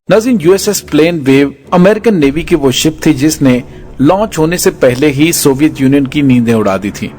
नाज़रीन, USS Plainview American navy की वो शिप थी जिसने लॉन्च होने से पहले ही सोवियत यूनियन की नींदें उड़ा दी थी।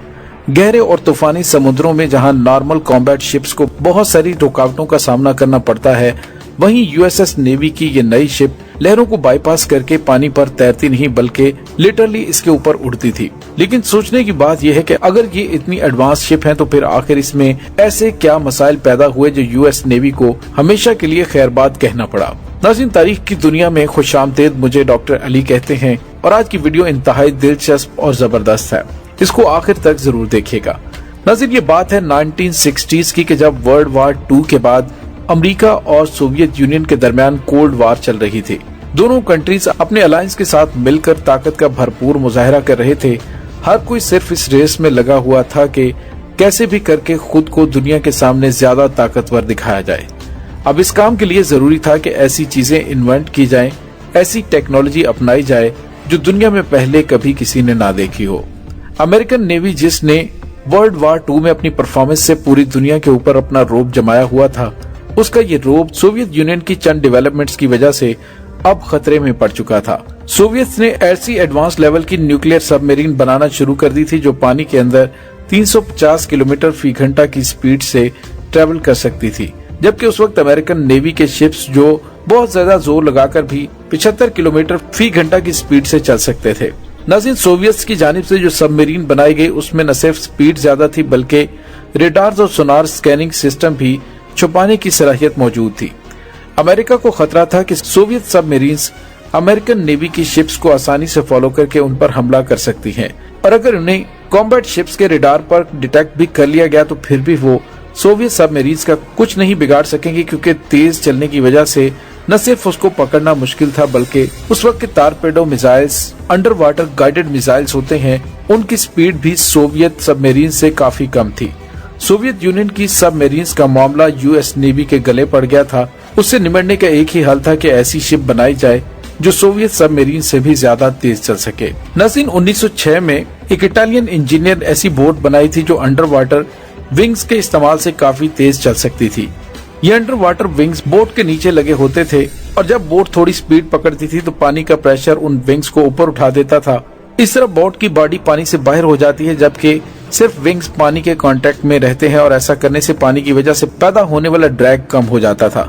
गहरे और तूफानी समुद्रों में जहां नॉर्मल कॉम्बैट शिप्स को बहुत सारी रुकावटों का सामना करना पड़ता है, वहीं यूएसएस नेवी की ये नई शिप लहरों को बाईपास करके पानी पर तैरती नहीं बल्कि लिटरली इसके ऊपर उड़ती थी। लेकिन सोचने की बात यह है कि अगर ये इतनी एडवांस शिप है तो फिर आखिर इसमें ऐसे क्या मसाइल पैदा हुए जो यूएस नेवी को हमेशा के लिए खैरबाद कहना पड़ा। नाज़रीन, तारीख की दुनिया में खुशामदीद, मुझे डॉक्टर अली कहते हैं और आज की वीडियो इंतहाई दिलचस्प और जबरदस्त है। इसको आखिर तक जरूर देखिएगा। नाज़रीन, ये बात है 1960s की कि जब वर्ल्ड वार 2 के बाद अमेरिका और सोवियत यूनियन के दरमियान कोल्ड वार चल रही थी। दोनों कंट्रीज अपने अलायंस के साथ मिलकर ताकत का भरपूर मुजाहरा कर रहे थे। हर कोई सिर्फ इस रेस में लगा हुआ था कि कैसे भी करके खुद को दुनिया के सामने ज्यादा ताकतवर दिखाया जाए। अब इस काम के लिए जरूरी था कि ऐसी चीजें इन्वेंट की जाएं, ऐसी टेक्नोलॉजी अपनाई जाए जो दुनिया में पहले कभी किसी ने ना देखी हो। अमेरिकन नेवी जिसने वर्ल्ड वार 2 में अपनी परफॉर्मेंस से पूरी दुनिया के ऊपर अपना रोब जमाया हुआ था, उसका ये रोब सोवियत यूनियन की चंद डेवलपमेंट्स की वजह से अब खतरे में पड़ चुका था। सोवियत ने ऐसी एडवांस लेवल की न्यूक्लियर सबमरीन बनाना शुरू कर दी थी जो पानी के अंदर 350 किलोमीटर फी घंटा की स्पीड से ट्रेवल कर सकती थी, जबकि उस वक्त अमेरिकन नेवी के शिप्स जो बहुत ज्यादा जोर लगाकर भी 75 किलोमीटर फी घंटा की स्पीड से चल सकते थे। नाज़रीन, सोवियत की जानिब से जो सबमरीन बनाई गई उसमें न सिर्फ स्पीड ज्यादा थी बल्कि रेडार्स और सोनार स्कैनिंग सिस्टम भी छुपाने की सलाहियत मौजूद थी। अमेरिका को खतरा था कि सोवियत सबमरीन्स अमेरिकन नेवी की शिप्स को आसानी से फॉलो करके उन पर हमला कर सकती हैं, और अगर उन्हें कॉम्बैट शिप्स के रेडार पर डिटेक्ट भी कर लिया गया तो फिर भी वो सोवियत सबमरीन्स का कुछ नहीं बिगाड़ सकेंगे, क्योंकि तेज चलने की वजह से न सिर्फ उसको पकड़ना मुश्किल था बल्कि उस वक्त के torpedo missiles, under water guided missiles होते हैं, उनकी स्पीड भी सोवियत सबमरीन से काफी कम थी। सोवियत यूनियन की सबमरीन्स का मामला यूएस नेवी के गले पड़ गया था। उससे निमटने का एक ही हल था कि ऐसी शिप बनाई जाए जो सोवियत सबमरीन से भी ज्यादा तेज चल सके। नाज़रीन, 1906 में एक इटालियन इंजीनियर ऐसी बोट बनाई थी जो अंडर वाटर विंग्स के इस्तेमाल से काफी तेज चल सकती थी। ये अंडर वाटर विंग्स बोट के नीचे लगे होते थे और जब बोट थोड़ी स्पीड पकड़ती थी तो पानी का प्रेशर उन विंग्स को ऊपर उठा देता था। इस तरह बोट की बॉडी पानी से बाहर हो जाती है जबकि सिर्फ विंग्स पानी के कांटेक्ट में रहते हैं, और ऐसा करने से पानी की वजह से पैदा होने वाला ड्रैग कम हो जाता था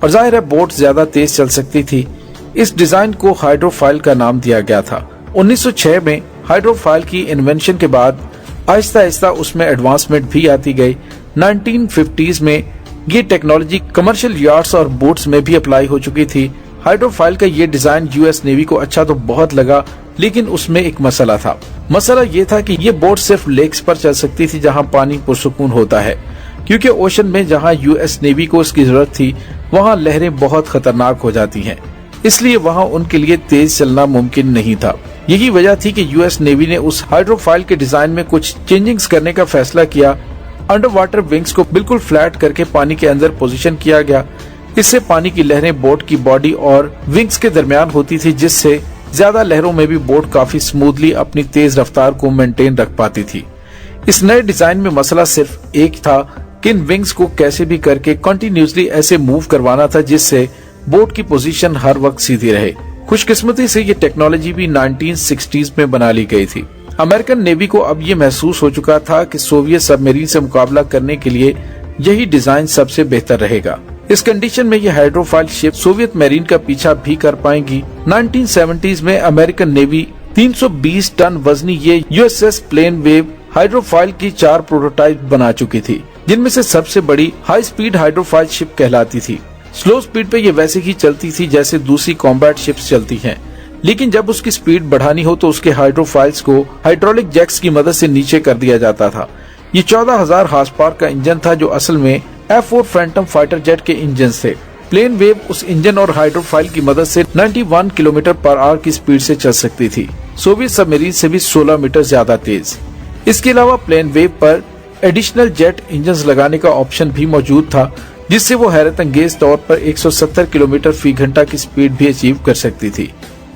और जाहिर है बोट ज्यादा तेज चल सकती थी। इस डिजाइन को हाइड्रोफाइल का नाम दिया गया था। 1906 में हाइड्रोफाइल की इन्वेंशन के बाद आहिस्ता आहिस्ता उसमें एडवांसमेंट भी आती गई। 1950s में ये टेक्नोलॉजी कमर्शियल यार्ड्स और बोट्स में भी अप्लाई हो चुकी थी। हाइड्रोफाइल का ये डिजाइन यूएस नेवी को अच्छा तो बहुत लगा, लेकिन उसमें एक मसला था। मसला ये था कि ये बोट सिर्फ लेक्स पर चल सकती थी जहां पानी पुरसुकून होता है, क्योंकि ओशन में जहां यूएस नेवी को इसकी जरूरत थी वहां लहरें बहुत खतरनाक हो जाती हैं, इसलिए वहां उनके लिए तेज चलना मुमकिन नहीं था। यही वजह थी कि यूएस नेवी ने उस हाइड्रोफाइल के डिजाइन में कुछ चेंजिंग्स करने का फैसला किया। अंडर वाटर विंग्स को बिल्कुल फ्लैट करके पानी के अंदर पोजीशन किया गया। इससे पानी की लहरें बोट की बॉडी और विंग्स के दरमियान होती थी, जिससे ज्यादा लहरों में भी बोट काफी स्मूथली अपनी तेज रफ्तार को मेंटेन रख पाती थी। इस नए डिजाइन में मसला सिर्फ एक था कि इन विंग्स को कैसे भी करके कंटिन्यूसली ऐसे मूव करवाना था जिससे बोट की पोजीशन हर वक्त सीधी रहे। खुशकिस्मती से ये टेक्नोलॉजी भी 1960s में बना ली गई थी। अमेरिकन नेवी को अब ये महसूस हो चुका था कि सोवियत सबमरीन से मुकाबला करने के लिए यही डिजाइन सबसे बेहतर रहेगा। इस कंडीशन में ये हाइड्रोफाइल शिप सोवियत मैरीन का पीछा भी कर पाएंगी। 1970s में अमेरिकन नेवी 320 टन वजनी ये यूएसएस प्लेन वेव हाइड्रोफाइल की 4 प्रोटोटाइप बना चुकी थी, जिनमें से सबसे बड़ी हाई स्पीड हाइड्रोफाइल शिप कहलाती थी। स्लो स्पीड पे ये वैसे ही चलती थी जैसे दूसरी कॉम्बैट शिप्स चलती हैं, लेकिन जब उसकी स्पीड बढ़ानी हो तो उसके हाइड्रोफाइल्स को हाइड्रोलिक जैक्स की मदद से नीचे कर दिया जाता था। ये 14,000 हॉर्स पावर का इंजन था जो असल में F4 फैंटम फाइटर जेट के इंजन थे। प्लेन वेव उस इंजन और हाइड्रोफाइल की मदद से 91 किलोमीटर पर आवर की स्पीड से चल सकती थी, सोवियत सबमरीन से भी 16 मीटर ज्यादा तेज। इसके अलावा प्लेन वेव पर एडिशनल जेट इंजन लगाने का ऑप्शन भी मौजूद था, जिससे वो हैरत अंगेज तौर पर 170 किलोमीटर फी घंटा की स्पीड भी अचीव कर सकती थी।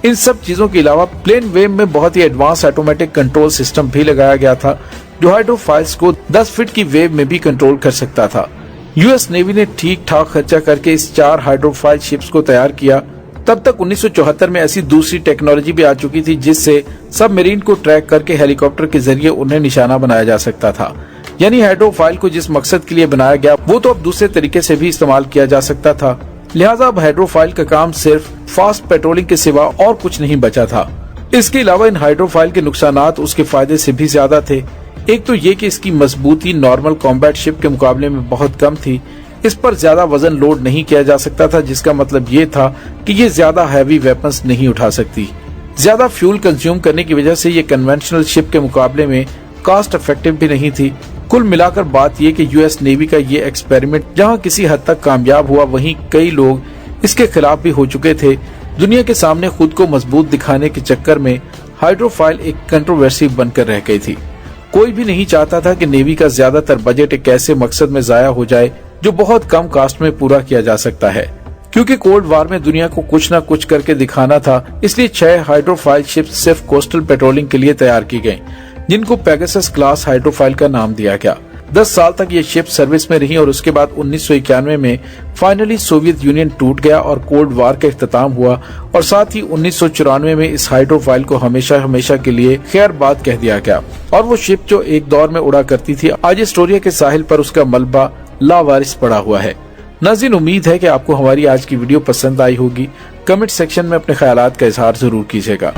इन सब चीजों के अलावा प्लेन वेव में बहुत ही एडवांस ऑटोमेटिक कंट्रोल सिस्टम भी लगाया गया था जो हाइड्रोफाइल्स को 10 फीट की वेव में भी कंट्रोल कर सकता था। यूएस नेवी ने ठीक ठाक खर्चा करके इस 4 हाइड्रोफाइल शिप्स को तैयार किया। तब तक 1974 में ऐसी दूसरी टेक्नोलॉजी भी आ चुकी थी जिससे सबमरीन को ट्रैक करके हेलीकॉप्टर के जरिए उन्हें निशाना बनाया जा सकता था। यानी हाइड्रोफाइल को जिस मकसद के लिए बनाया गया वो तो अब दूसरे तरीके से भी इस्तेमाल किया जा सकता था। लिहाजा अब हाइड्रोफाइल का काम सिर्फ फास्ट पेट्रोलिंग के सिवा और कुछ नहीं बचा था। इसके अलावा इन हाइड्रोफाइल के नुकसानात उसके फायदे से भी ज्यादा थे। एक तो ये कि इसकी मजबूती नॉर्मल कॉम्बैट शिप के मुकाबले में बहुत कम थी। इस पर ज्यादा वजन लोड नहीं किया जा सकता था, जिसका मतलब ये था कि ये ज्यादा हैवी वेपन्स नहीं उठा सकती। ज्यादा फ्यूल कंज्यूम करने की वजह से ये कन्वेंशनल शिप के मुकाबले में कॉस्ट इफेक्टिव भी नहीं थी। कुल मिलाकर बात ये कि यूएस नेवी का ये एक्सपेरिमेंट जहां किसी हद तक कामयाब हुआ, वहीं कई लोग इसके खिलाफ भी हो चुके थे। दुनिया के सामने खुद को मजबूत दिखाने के चक्कर में हाइड्रोफाइल एक कंट्रोवर्सी बनकर रह गई थी। कोई भी नहीं चाहता था कि नेवी का ज्यादातर बजट एक ऐसे मकसद में जाया हो जाए जो बहुत कम कास्ट में पूरा किया जा सकता है। क्योंकि कोल्ड वार में दुनिया को कुछ न कुछ करके दिखाना था, इसलिए 6 हाइड्रोफाइल शिप्स सिर्फ कोस्टल पेट्रोलिंग के लिए तैयार की गयी, जिनको पेगासस क्लास हाइड्रोफाइल का नाम दिया गया। 10 साल तक ये शिप सर्विस में रही और उसके बाद 1991 में फाइनली सोवियत यूनियन टूट गया और कोल्ड वार का इख्तिताम हुआ, और साथ ही 1994 में इस हाइड्रोफाइल को हमेशा हमेशा के लिए खैर बात कह दिया गया। और वो शिप जो एक दौर में उड़ा करती थी, आज एस्टोरिया के साहिल पर उसका मलबा लावारिस पड़ा हुआ है। नाज़रीन, उम्मीद है कि आपको हमारी आज की वीडियो पसंद आई होगी। कमेंट सेक्शन में अपने ख्यालात का इजहार जरूर कीजिएगा।